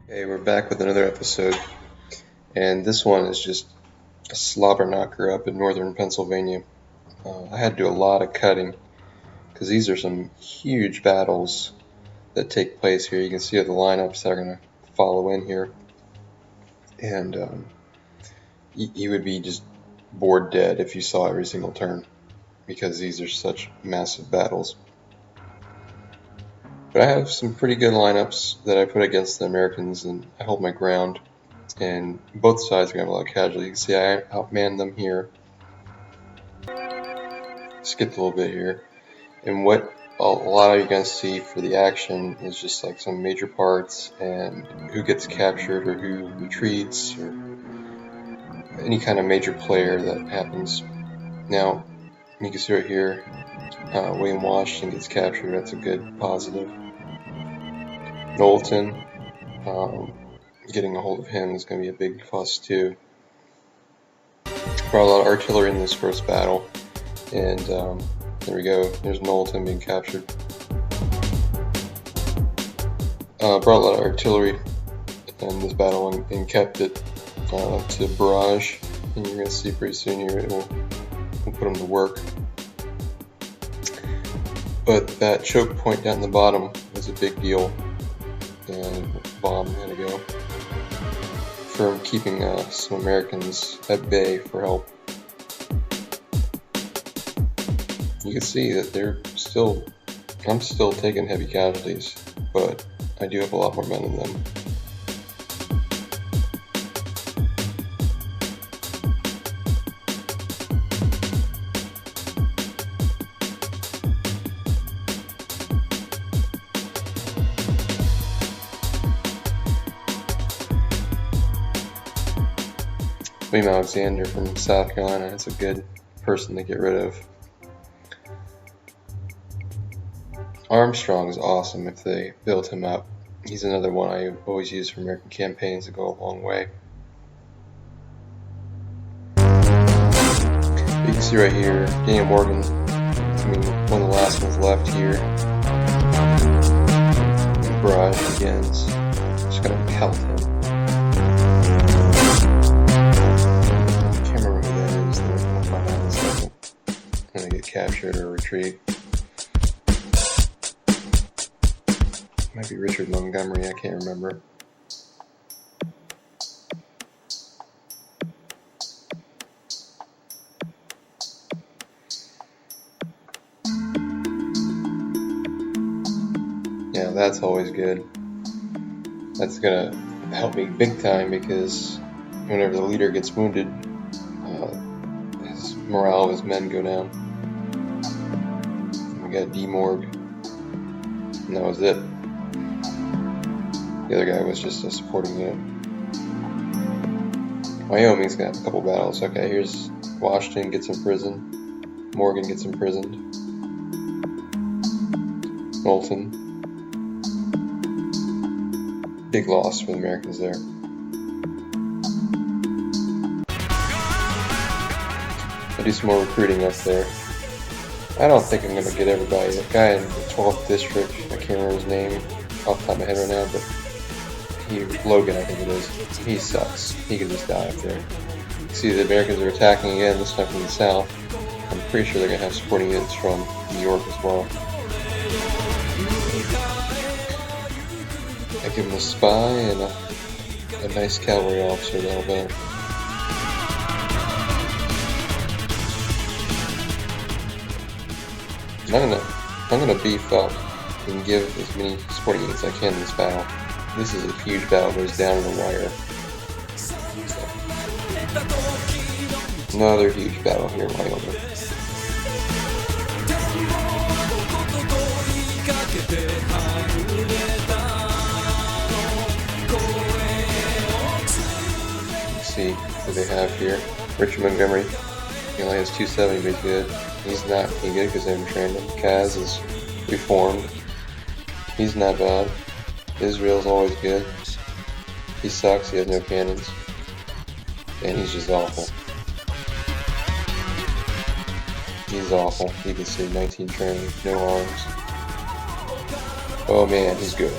Hey, we're back with another episode, and this one is just a slobber knocker up in northern Pennsylvania. I had to do a lot of cutting because these are some huge battles that take place here. You can see the lineups that are going to follow in here, and you would be just bored dead if you saw every single turn because these are such massive battles. But I have some pretty good lineups that I put against the Americans, and I hold my ground. And both sides are going to have a lot of casualties. You can see I outmanned them here. Skipped a little bit here. And what a lot of you are going to see for the action is just like some major parts and who gets captured or who retreats or any kind of major player that happens. Now, you can see right here, William Washington gets captured. That's a good positive. Knowlton, getting a hold of him is going to be a big fuss too. Brought a lot of artillery in this first battle, and there we go. There's Knowlton being captured. Brought a lot of artillery in this battle and kept it to barrage, and you're going to see pretty soon here it will put them to work. But that choke point down the bottom was a big deal, and bomb had to go for keeping some Americans at bay for help. You can see that I'm still taking heavy casualties, but I do have a lot more men than them. William Alexander from South Carolina is a good person to get rid of. Armstrong is awesome if they build him up. He's another one I always use for American campaigns to go a long way. You can see right here, Daniel Morgan, one of the last ones left here. The barrage begins. Just gonna pelt him. Can't remember who that is. I'll find out in a second. I'm gonna get captured or retreat. Might be Richard Montgomery, I can't remember. Yeah, that's always good. That's gonna help me big time because whenever the leader gets wounded, his morale of his men go down. We got D-Morg, and that was it. The other guy was just a supporting unit. Wyoming's got a couple battles. Okay, here's Washington gets imprisoned. Morgan gets imprisoned. Knowlton. Big loss for the Americans there. I'll do some more recruiting up there. I don't think I'm going to get everybody. The guy in the 12th district, I can't remember his name off the top of my head right now, but Logan, I think it is. He sucks. He could just die up there. See, the Americans are attacking again, this time from the south. I'm pretty sure they're going to have supporting units from New York as well. I give them a spy and a nice cavalry officer to help out. I'm gonna beef up and give as many supporting units as I can in this battle. This is a huge battle, it goes down to the wire. Another huge battle here in Wyoming. Let's see what they have here. Richard Montgomery. He only has 270, but he's good. He's not any good because they haven't trained him. Kaz is reformed. He's not bad. Israel's always good. He sucks, he has no cannons. And he's just awful. He's awful. You can see 19 training, no arms. Oh man, he's good.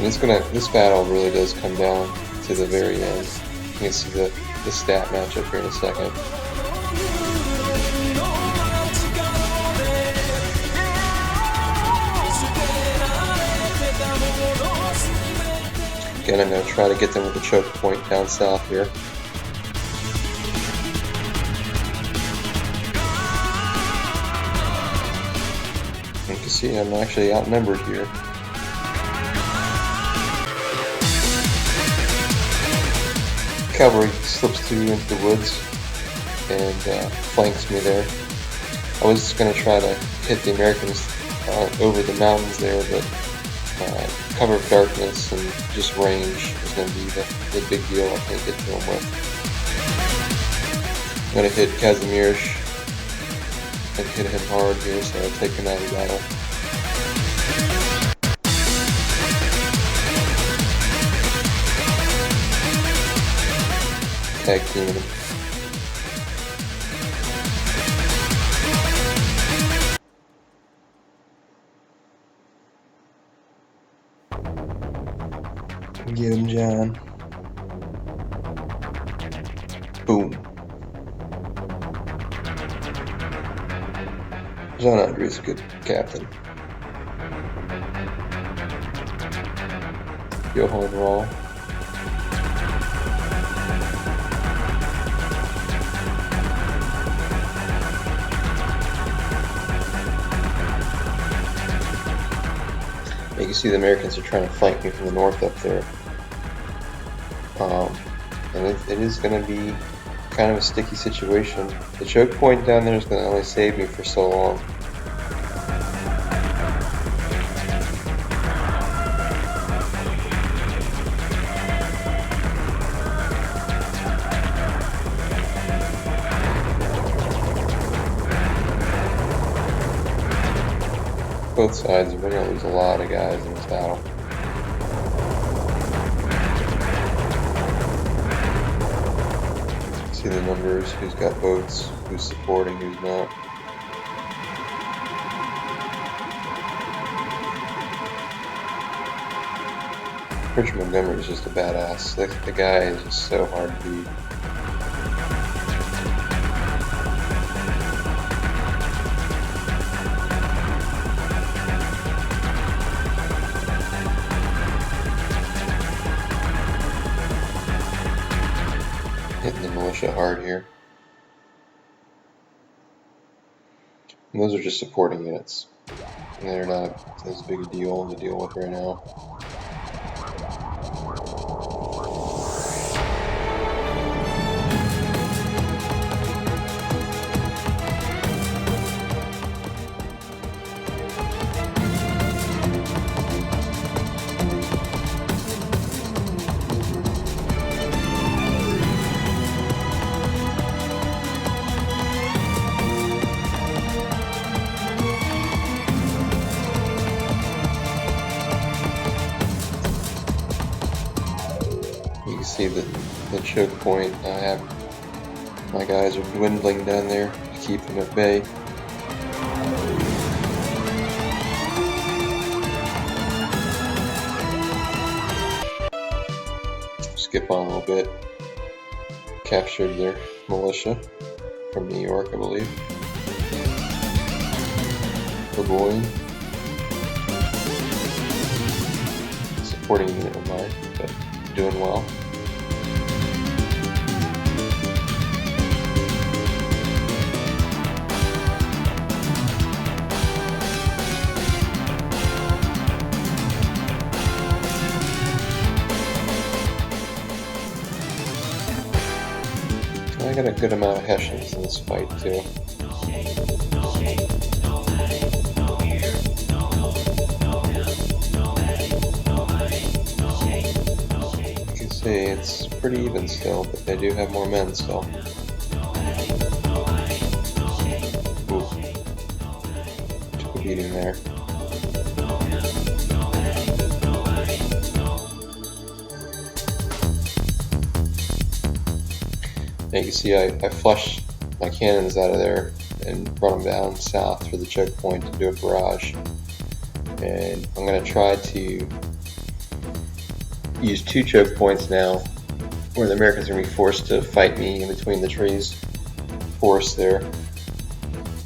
And this battle really does come down to the very end. You can see the stat matchup here in a second. Again, I'm going to try to get them with the choke point down south here. You can see I'm actually outnumbered here. Cavalry slips through into the woods and flanks me there. I was just going to try to hit the Americans over the mountains there, but cover of darkness and just range is going to be the big deal I can't get to them with. I'm going to hit Kazimierz and hit him hard here, so I'll take him out of the battle. Tag teaming him. Get him, John. Boom. John Andre's a good captain. Johann Rahl. You can see the Americans are trying to flank me from the north up there. And it is going to be kind of a sticky situation. The choke point down there is going to only save me for so long. Both sides, we're going to lose a lot of guys in this battle. See the numbers, who's got boats, who's supporting, who's not. Richard Montgomery is just a badass. The guy is just so hard to beat. Hitting the militia hard here. And those are just supporting units. And they're not as big a deal to deal with right now. You can see the choke point. My guys are dwindling down there to keep them at bay. Skip on a little bit. Captured their militia from New York, I believe. Burgoyne. Supporting unit of mine, but doing well. I got a good amount of Hessians in this fight too. You can see it's pretty even still, but they do have more men still. Ooh. Took a beating there. And you can see I flushed my cannons out of there and brought them down south for the choke point to do a barrage. And I'm going to try to use 2 choke points now, where the Americans are going to be forced to fight me in between the trees. Forest there.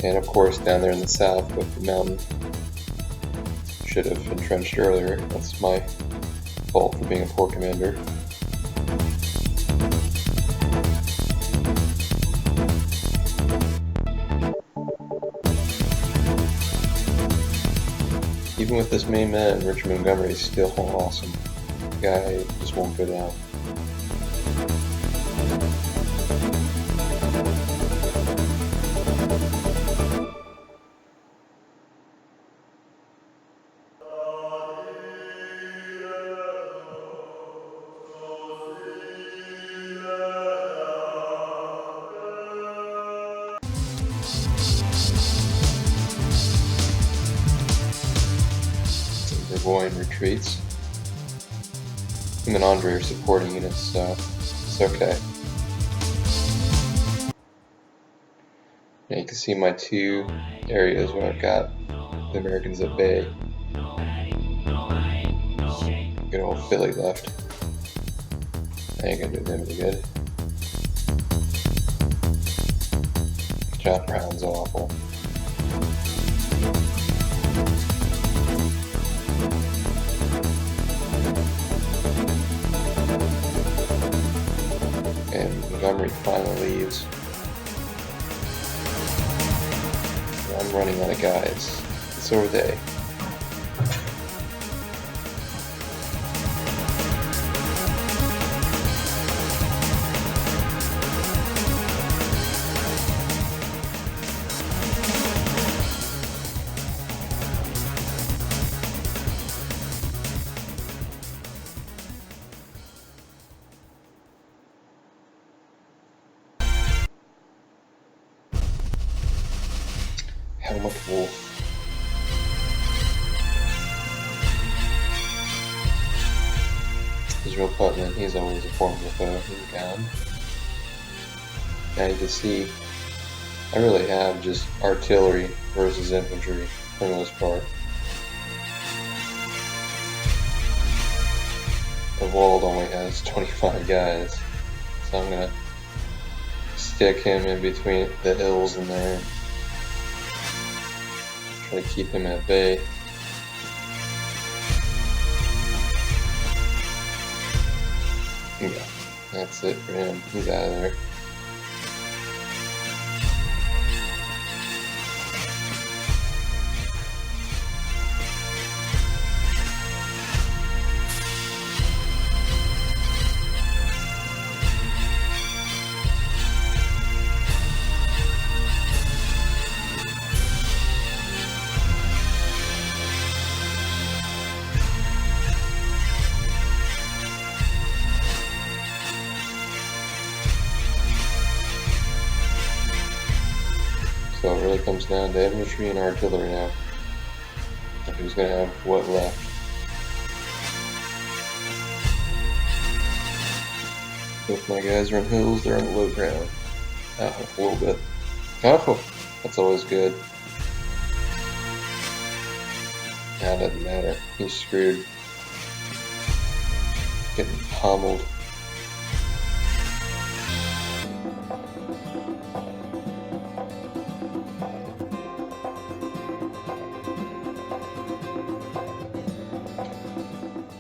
And of course down there in the south with the mountain. Should have entrenched earlier. That's my fault for being a poor commander. Even with this main man, Richard Montgomery is still awesome. The guy just won't go down. Burgoyne retreats. Him and Andre are supporting units, so it's okay. Now you can see my 2 areas where I've got the Americans at bay. Good old Philly left. I ain't gonna do them any good. John Brown's awful. And Montgomery finally leaves. I'm running out of guys. So are they. Helmut Wolf. Israel Putnam, he's always a formidable foe. He's gone. Now you can see, I really have just artillery versus infantry for the most part. The Wald only has 25 guys, so I'm gonna stick him in between the hills in there. Try to keep him at bay. Yeah, that's it for him. He's out of there. So it really comes down to infantry and artillery now. Who's going to have what left? Both my guys are in hills, they're on the low ground. A little bit. Oh, that's always good. Now it doesn't matter. He's screwed. Getting pummeled.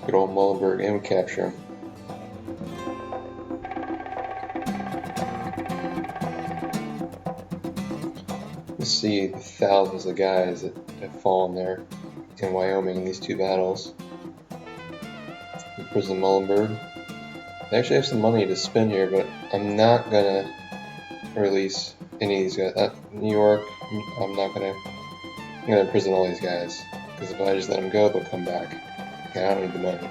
Good old Muhlenberg, and we capture him. You see the thousands of guys that have fallen there in Wyoming in these 2 battles. We prison Muhlenberg. I actually have some money to spend here, but I'm not gonna release any of these guys. New York, I'm gonna imprison all these guys, because if I just let them go, they'll come back. I don't need the money.